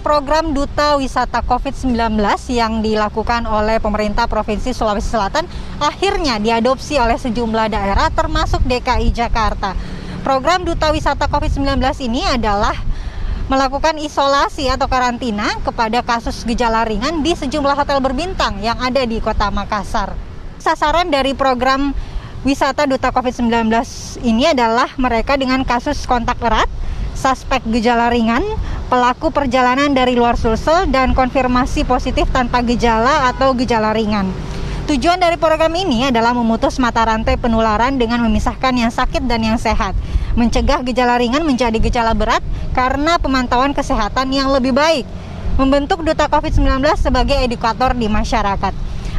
program Duta Wisata COVID-19 yang dilakukan oleh pemerintah Provinsi Sulawesi Selatan akhirnya diadopsi oleh sejumlah daerah termasuk DKI Jakarta. Program Duta Wisata COVID-19 ini adalah melakukan isolasi atau karantina kepada kasus gejala ringan di sejumlah hotel berbintang yang ada di Kota Makassar. Sasaran dari program wisata Duta COVID-19 ini adalah mereka dengan kasus kontak erat, suspek gejala ringan, pelaku perjalanan dari luar Sulsel, dan konfirmasi positif tanpa gejala atau gejala ringan. Tujuan dari program ini adalah memutus mata rantai penularan dengan memisahkan yang sakit dan yang sehat, mencegah gejala ringan menjadi gejala berat karena pemantauan kesehatan yang lebih baik, membentuk Duta COVID-19 sebagai edukator di masyarakat.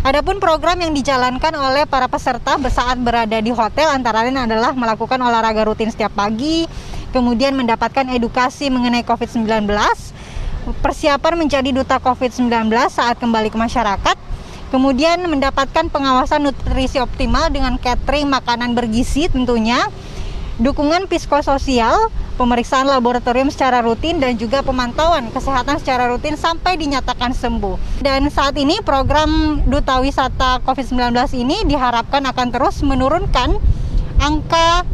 Adapun program yang dijalankan oleh para peserta saat berada di hotel antara lain adalah melakukan olahraga rutin setiap pagi, kemudian mendapatkan edukasi mengenai COVID-19, persiapan menjadi duta COVID-19 saat kembali ke masyarakat, kemudian mendapatkan pengawasan nutrisi optimal dengan catering makanan bergizi tentunya, dukungan psikososial, pemeriksaan laboratorium secara rutin, dan juga pemantauan kesehatan secara rutin sampai dinyatakan sembuh. Dan saat ini program Duta Wisata COVID-19 ini diharapkan akan terus menurunkan angka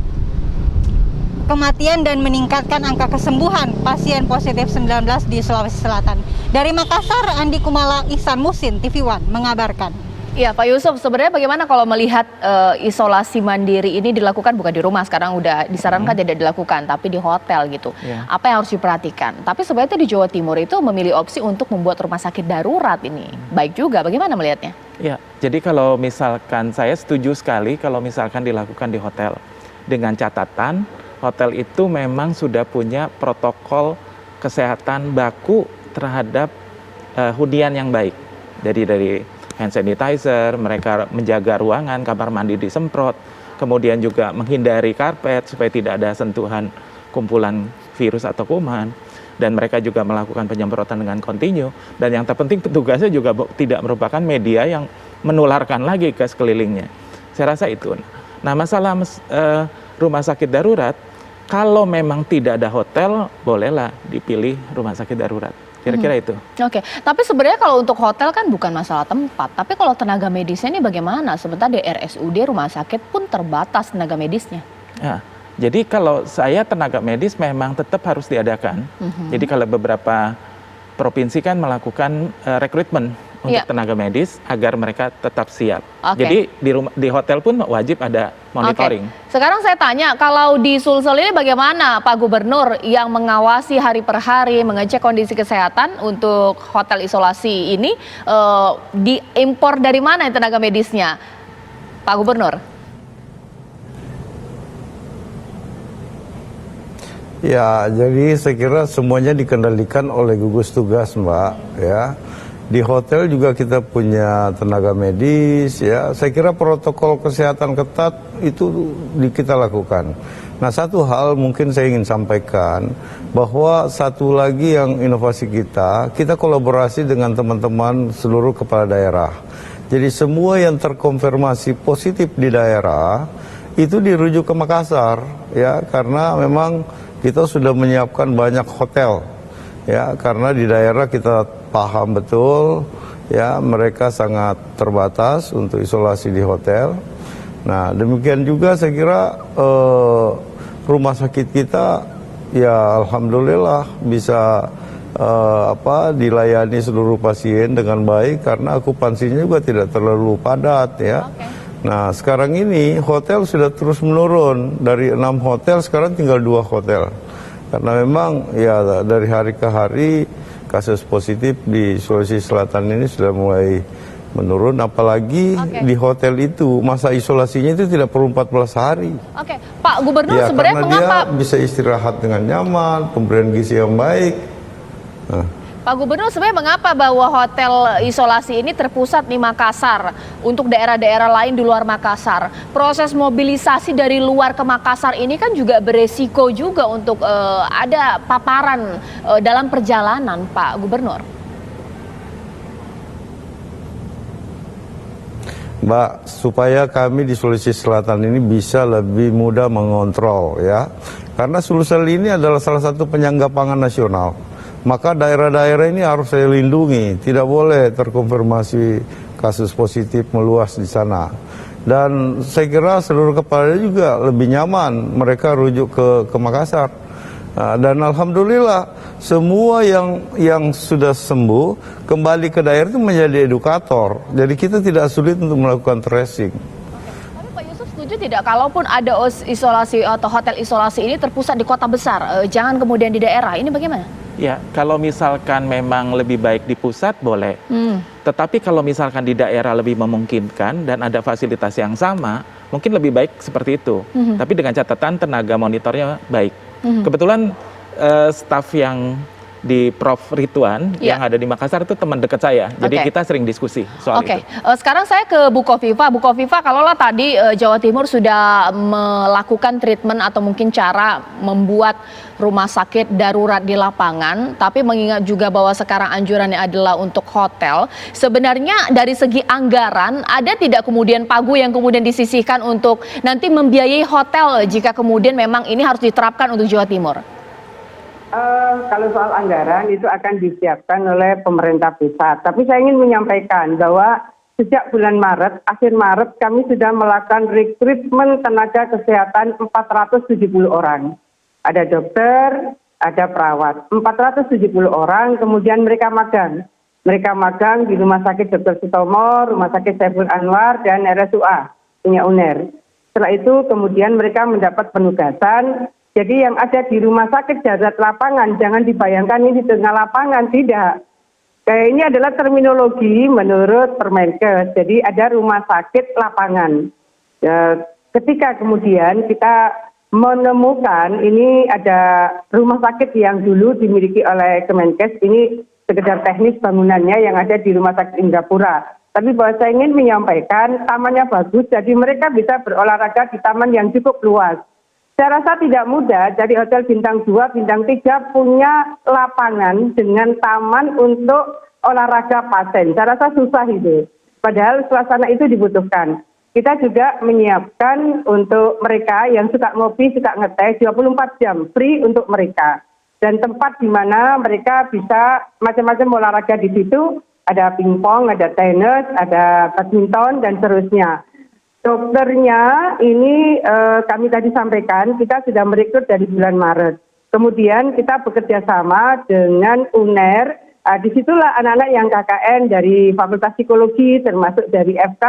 kematian dan meningkatkan angka kesembuhan pasien positif 19 di Sulawesi Selatan. Dari Makassar, Andi Kumala, Ihsan Musin, TV One mengabarkan. Ya, Pak Yusuf, sebenarnya bagaimana kalau melihat isolasi mandiri ini dilakukan bukan di rumah, sekarang udah disarankan tidak dilakukan, tapi di hotel gitu. Apa yang harus diperhatikan? Tapi sebenarnya di Jawa Timur itu memilih opsi untuk membuat rumah sakit darurat ini. Baik juga, bagaimana melihatnya? Ya, jadi kalau misalkan saya setuju sekali kalau misalkan dilakukan di hotel. Dengan catatan, hotel itu memang sudah punya protokol kesehatan baku terhadap hunian yang baik. Jadi dari hand sanitizer, mereka menjaga ruangan, kamar mandi disemprot, kemudian juga menghindari karpet supaya tidak ada sentuhan kumpulan virus atau kuman, dan mereka juga melakukan penyemprotan dengan kontinu, dan yang terpenting petugasnya juga tidak merupakan media yang menularkan lagi ke sekelilingnya. Saya rasa itu. Nah, masalah rumah sakit darurat, kalau memang tidak ada hotel, bolehlah dipilih rumah sakit darurat. Kira-kira itu. Oke, tapi sebenarnya kalau untuk hotel kan bukan masalah tempat, tapi kalau tenaga medisnya ini bagaimana? Sebentar di RSUD rumah sakit pun terbatas tenaga medisnya. Ya, jadi kalau saya tenaga medis memang tetap harus diadakan. Jadi kalau beberapa provinsi kan melakukan rekrutmen untuk tenaga medis agar mereka tetap siap. Jadi di hotel pun wajib ada monitoring. Sekarang saya tanya, kalau di Sulsel ini bagaimana Pak Gubernur yang mengawasi hari per hari, mengecek kondisi kesehatan untuk hotel isolasi ini, diimpor dari mana tenaga medisnya, Pak Gubernur? Ya, jadi saya kira semuanya dikendalikan oleh gugus tugas, Mbak, ya. Di hotel juga kita punya tenaga medis, ya. Saya kira protokol kesehatan ketat itu kita lakukan. Nah, satu hal mungkin saya ingin sampaikan bahwa satu lagi yang inovasi kita kolaborasi dengan teman-teman seluruh kepala daerah. Jadi semua yang terkonfirmasi positif di daerah itu dirujuk ke Makassar, ya, karena memang kita sudah menyiapkan banyak hotel. Ya, karena di daerah kita paham betul, ya, mereka sangat terbatas untuk isolasi di hotel. Nah, demikian juga saya kira rumah sakit kita, ya, alhamdulillah bisa dilayani seluruh pasien dengan baik karena okupansinya juga tidak terlalu padat, ya. Nah, sekarang ini hotel sudah terus menurun dari 6 hotel sekarang tinggal 2 hotel. Karena memang ya dari hari ke hari kasus positif di Sulawesi Selatan ini sudah mulai menurun, apalagi di hotel itu masa isolasinya itu tidak perlu 14 hari. Oke, Pak Gubernur, ya, sebenarnya karena mengapa dia bisa istirahat dengan nyaman, pemberian gizi yang baik. Nah. Pak Gubernur, sebenarnya mengapa bahwa hotel isolasi ini terpusat di Makassar untuk daerah-daerah lain di luar Makassar? Proses mobilisasi dari luar ke Makassar ini kan juga beresiko juga untuk ada paparan dalam perjalanan, Pak Gubernur. Mbak, supaya kami di Sulawesi Selatan ini bisa lebih mudah mengontrol, ya. Karena Sulsel ini adalah salah satu penyangga pangan nasional. Maka daerah-daerah ini harus saya lindungi, tidak boleh terkonfirmasi kasus positif meluas di sana. Dan saya kira seluruh kepala juga lebih nyaman mereka rujuk ke Makassar. Dan alhamdulillah semua yang sudah sembuh kembali ke daerah itu menjadi edukator. Jadi kita tidak sulit untuk melakukan tracing. Tapi Pak Yusuf setuju tidak kalaupun ada isolasi atau hotel isolasi ini terpusat di kota besar, jangan kemudian di daerah, ini bagaimana? Ya, kalau misalkan memang lebih baik di pusat boleh. Tetapi kalau misalkan di daerah lebih memungkinkan dan ada fasilitas yang sama, mungkin lebih baik seperti itu. Tapi dengan catatan tenaga monitornya baik. Kebetulan staf yang di Prof. Ridwan yang ada di Makassar itu teman dekat saya. Jadi kita sering diskusi soal itu. Sekarang saya ke Bu Kofifa. Bu Kofifa, kalaulah tadi Jawa Timur sudah melakukan treatment atau mungkin cara membuat rumah sakit darurat di lapangan, tapi mengingat juga bahwa sekarang anjurannya adalah untuk hotel, sebenarnya dari segi anggaran ada tidak kemudian pagu yang kemudian disisihkan untuk nanti membiayai hotel jika kemudian memang ini harus diterapkan untuk Jawa Timur? Kalau soal anggaran itu akan disiapkan oleh pemerintah pusat. Tapi saya ingin menyampaikan bahwa sejak bulan Maret, akhir Maret kami sudah melakukan rekrutmen tenaga kesehatan 470 orang. Ada dokter, ada perawat. 470 orang, kemudian mereka magang. Mereka magang di Rumah Sakit Dr. Sutomo, Rumah Sakit Saiful Anwar, dan RSUA, punya UNER. Setelah itu kemudian mereka mendapat penugasan. Jadi yang ada di rumah sakit darurat lapangan, jangan dibayangkan ini di tengah lapangan, tidak. Ini adalah terminologi menurut Permenkes, jadi ada rumah sakit lapangan. Ketika kemudian kita menemukan ini ada rumah sakit yang dulu dimiliki oleh Kemenkes, ini sekedar teknis bangunannya yang ada di Rumah Sakit Indrapura. Tapi bahwa saya ingin menyampaikan tamannya bagus, jadi mereka bisa berolahraga di taman yang cukup luas. Saya rasa tidak mudah, jadi hotel bintang 2, bintang 3 punya lapangan dengan taman untuk olahraga pasien. Saya rasa susah itu. Padahal suasana itu dibutuhkan. Kita juga menyiapkan untuk mereka yang suka ngopi, suka ngeteh, 24 jam free untuk mereka. Dan tempat di mana mereka bisa macam-macam olahraga di situ, ada pingpong, ada tenis, ada badminton, dan seterusnya. Dokternya ini kami tadi sampaikan kita sudah merekrut dari bulan Maret. Kemudian kita bekerja sama dengan UNER. Disitulah anak-anak yang KKN dari Fakultas Psikologi, termasuk dari FK,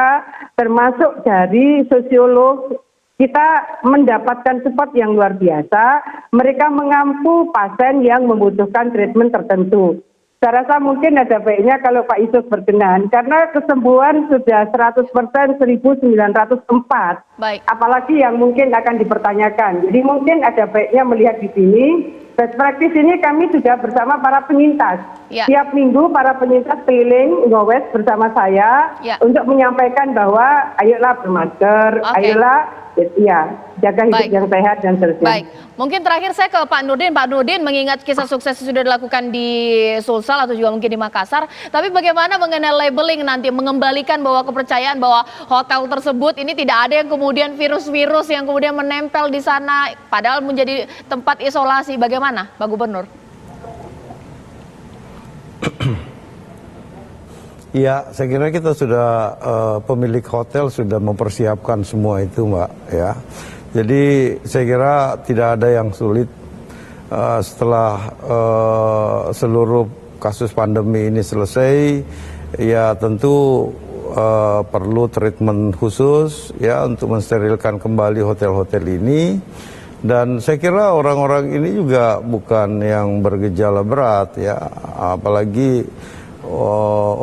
termasuk dari sosiolog. Kita mendapatkan support yang luar biasa. Mereka mengampu pasien yang membutuhkan treatment tertentu. Saya rasa mungkin ada baiknya kalau Pak Yusuf berkenan, karena kesembuhan sudah 100%, 1.904. Baik. Apalagi yang mungkin akan dipertanyakan. Jadi mungkin ada baiknya melihat di sini. Best practice ini kami sudah bersama para penyintas. Tiap minggu para penyintas keliling ngowes bersama saya untuk menyampaikan bahwa ayolah bermasker, ayolah jaga hidup yang sehat dan seterusnya. Baik, mungkin terakhir saya ke Pak Nurdin. Pak Nurdin, mengingat kisah sukses sudah dilakukan di Sulsel atau juga mungkin di Makassar, tapi bagaimana mengenai labeling nanti, mengembalikan bahwa kepercayaan bahwa hotel tersebut ini tidak ada yang kemudian virus-virus yang kemudian menempel di sana, padahal menjadi tempat isolasi. Bagaimana, Pak Gubernur? Ya, saya kira kita sudah pemilik hotel sudah mempersiapkan semua itu, Mbak. Ya, jadi saya kira tidak ada yang sulit setelah seluruh kasus pandemi ini selesai. Ya, tentu perlu treatment khusus ya untuk mensterilkan kembali hotel-hotel ini. Dan saya kira orang-orang ini juga bukan yang bergejala berat ya, apalagi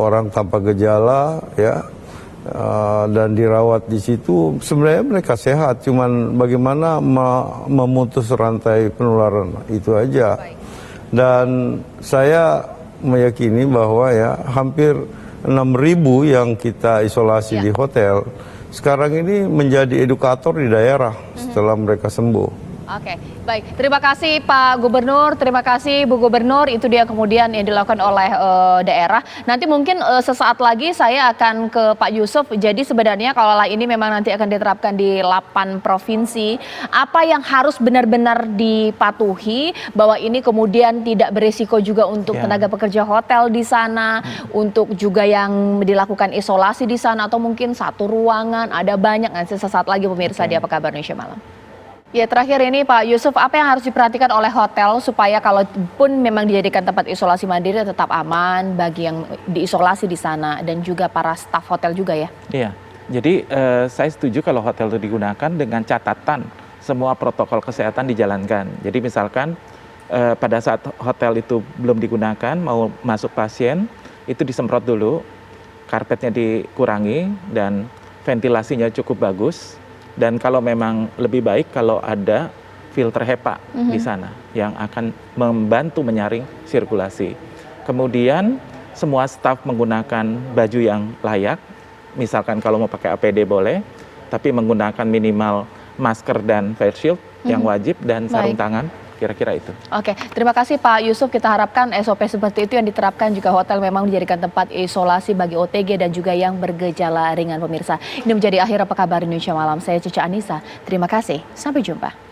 orang tanpa gejala ya dan dirawat di situ, sebenarnya mereka sehat, cuman bagaimana memutus rantai penularan itu aja. Dan saya meyakini bahwa ya hampir 6.000 yang kita isolasi di hotel sekarang ini menjadi edukator di daerah setelah mereka sembuh. Oke, baik. Terima kasih Pak Gubernur, terima kasih Bu Gubernur. Itu dia kemudian yang dilakukan oleh daerah. Nanti mungkin sesaat lagi saya akan ke Pak Yusuf. Jadi sebenarnya kalau ini memang nanti akan diterapkan di 8 provinsi, apa yang harus benar-benar dipatuhi bahwa ini kemudian tidak berisiko juga untuk tenaga pekerja hotel di sana, untuk juga yang dilakukan isolasi di sana, atau mungkin satu ruangan, ada banyak. Nanti sesaat lagi pemirsa di Apa Kabar Indonesia Malam. Ya, terakhir ini Pak Yusuf, apa yang harus diperhatikan oleh hotel supaya kalaupun memang dijadikan tempat isolasi mandiri tetap aman bagi yang diisolasi di sana dan juga para staf hotel juga ya? Iya, jadi saya setuju kalau hotel itu digunakan dengan catatan semua protokol kesehatan dijalankan. Jadi misalkan pada saat hotel itu belum digunakan, mau masuk pasien, itu disemprot dulu, karpetnya dikurangi dan ventilasinya cukup bagus. Dan kalau memang lebih baik kalau ada filter HEPA di sana yang akan membantu menyaring sirkulasi. Kemudian semua staf menggunakan baju yang layak, misalkan kalau mau pakai APD boleh, tapi menggunakan minimal masker dan face shield yang wajib dan sarung tangan. Kira-kira itu. Oke, terima kasih Pak Yusuf. Kita harapkan SOP seperti itu yang diterapkan juga hotel memang dijadikan tempat isolasi bagi OTG dan juga yang bergejala ringan pemirsa. Ini menjadi akhir Apa Kabar Indonesia Malam. Saya Cica Anissa. Terima kasih. Sampai jumpa.